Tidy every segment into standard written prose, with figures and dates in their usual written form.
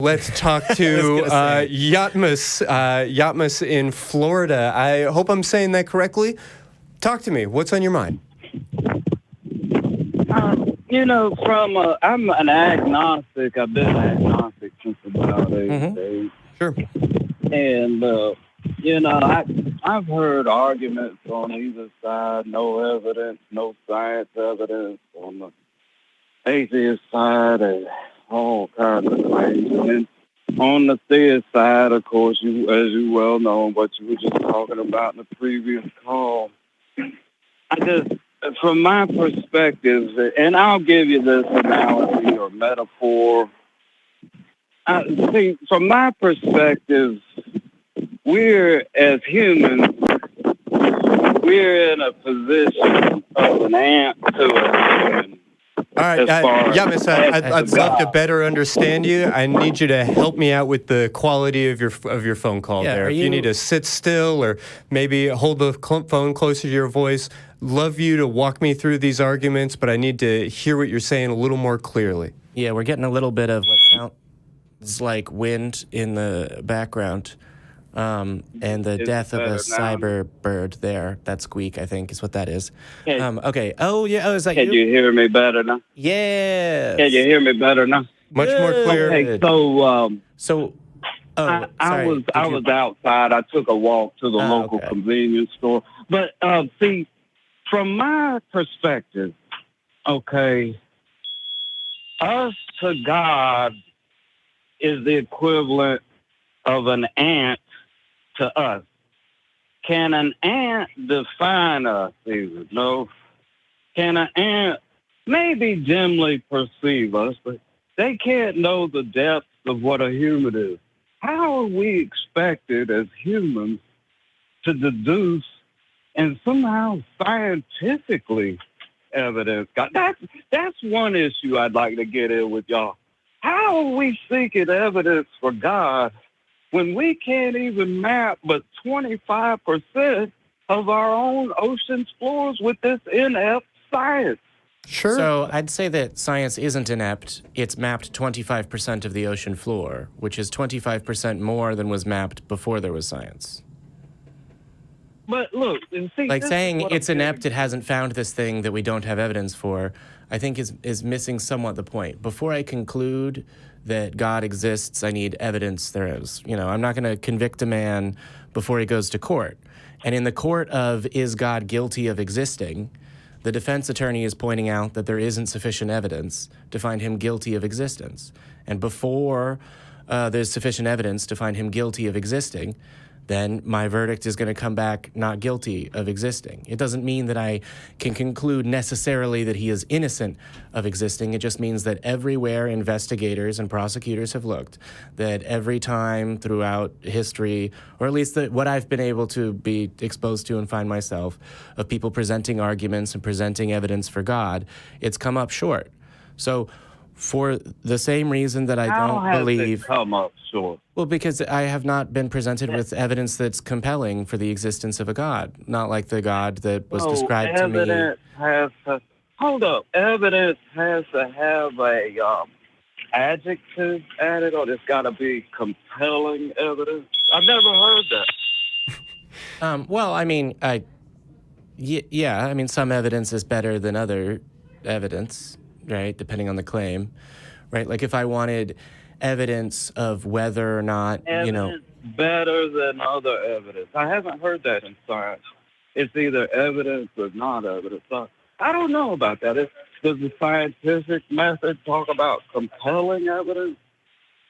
Let's talk to Yetmas, Yetmas in Florida. I hope I'm saying that correctly. Talk to me. What's on your mind? I'm an agnostic. I've been agnostic since about 8 days. Sure. And, I've heard arguments on either side, no evidence, no science evidence on the atheist side, and all kinds of things. And on the theist side, of course, as you well know, what you were just talking about in the previous call, from my perspective, and I'll give you this analogy or metaphor. From my perspective, we're, as humans, we're in a position of an ant to a human. All right, Yetmas, I'd love to better understand you. I need you to help me out with the quality of your phone call there. If you need to sit still or maybe hold the phone closer to your voice, love you to walk me through these arguments, but I need to hear what you're saying a little more clearly. Yeah, we're getting a little bit of what sounds like wind in the background. And the death of a cyber bird there, that squeak, I think, is what that is. Okay. Oh, yeah. Oh, is that you? Can you hear me better now? Yeah. Can you hear me better now? Much more clear. Okay, I was outside. I took a walk to the local convenience store. But, see, from my perspective, us to God is the equivalent of an ant to us. Can an ant define us even? No. Can an ant maybe dimly perceive us, but they can't know the depths of what a human is. How are we expected as humans to deduce and somehow scientifically evidence God? That's one issue I'd like to get in with y'all. How are we seeking evidence for God when we can't even map but 25% of our own ocean's floors with this inept science? Sure. So I'd say that science isn't inept. It's mapped 25% of the ocean floor, which is 25% more than was mapped before there was science. But look, like saying it's inept, it hasn't found this thing that we don't have evidence for, I think is missing somewhat the point. Before I conclude that God exists, I need evidence there is. I'm not going to convict a man before he goes to court. And in the court of is God guilty of existing, the defense attorney is pointing out that there isn't sufficient evidence to find him guilty of existence. And before there's sufficient evidence to find him guilty of existing, then my verdict is going to come back not guilty of existing. It doesn't mean that I can conclude necessarily that he is innocent of existing. It just means that everywhere investigators and prosecutors have looked, that every time throughout history, or at least what I've been able to be exposed to and find myself, of people presenting arguments and presenting evidence for God, it's come up short. So for the same reason that I don't believe... How has it come up short? Well, because I have not been presented with evidence that's compelling for the existence of a God, not like the God that was described to me. Evidence has to have a adjective added, or it's got to be compelling evidence. I've never heard that. Well, I mean, some evidence is better than other evidence, right, depending on the claim, right? Like if I wanted evidence of whether or not, evidence better than other evidence. I haven't heard that in science. It's either evidence or not evidence. I don't know about that. Does the scientific method talk about compelling evidence?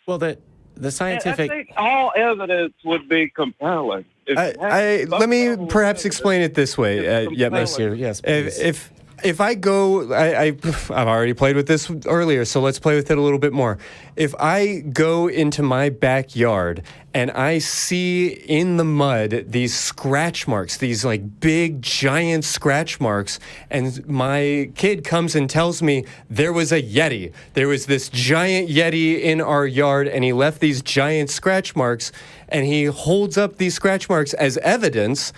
Well, the scientific... I think all evidence would be compelling. Let me perhaps explain it this way, Yetmas. Yes, please. If I go, I've already played with this earlier, so let's play with it a little bit more. If I go into my backyard and I see in the mud these scratch marks, these like big, giant scratch marks, and my kid comes and tells me there was a Yeti. There was this giant Yeti in our yard, and he left these giant scratch marks, and he holds up these scratch marks as evidence.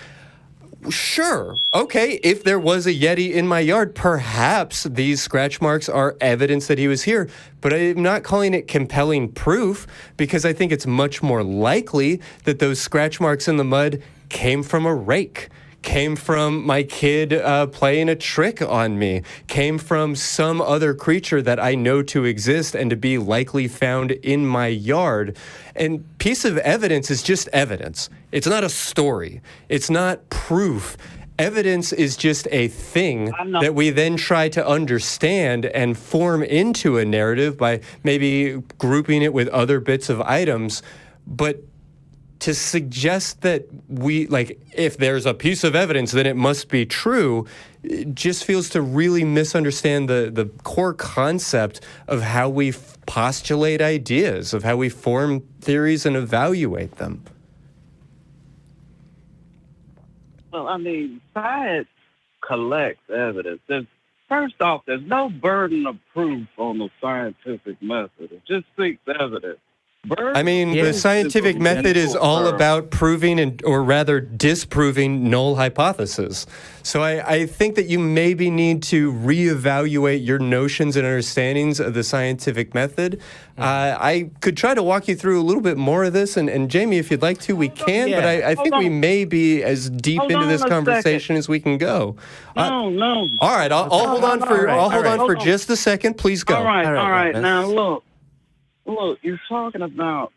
Sure. Okay. If there was a Yeti in my yard, perhaps these scratch marks are evidence that he was here. But I'm not calling it compelling proof because I think it's much more likely that those scratch marks in the mud came from a rake, came from my kid playing a trick on me, came from some other creature that I know to exist and to be likely found in my yard. And piece of evidence is just evidence. It's not a story. It's not proof. Evidence is just a thing that we then try to understand and form into a narrative by maybe grouping it with other bits of items. But to suggest that if there's a piece of evidence, then it must be true, it just feels to really misunderstand the core concept of how we postulate ideas, of how we form theories and evaluate them. Well, I mean, science collects evidence. First off, there's no burden of proof on the scientific method. It just seeks evidence. The scientific method is all about proving or rather disproving null hypotheses. So I think that you maybe need to reevaluate your notions and understandings of the scientific method. I could try to walk you through a little bit more of this, and Jamie, if you'd like to, we can, but I think we may be as deep into this conversation as we can go. No. All right, I'll hold on for just a second. Please go. All right. Now, look, you're talking about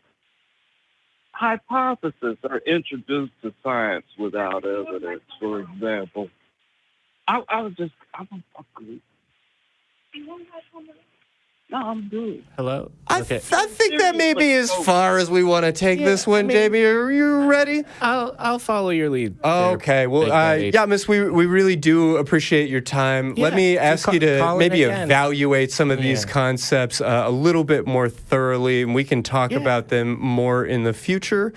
hypotheses are introduced to science without evidence, for example. I'm good. No, I'm good. Hello? I think that may be as far as we want to take this one, Jamie. Are you ready? I'll follow your lead. Okay. Well, Yetmas, we really do appreciate your time. Let me ask you to maybe evaluate some of these concepts a little bit more thoroughly, and we can talk about them more in the future.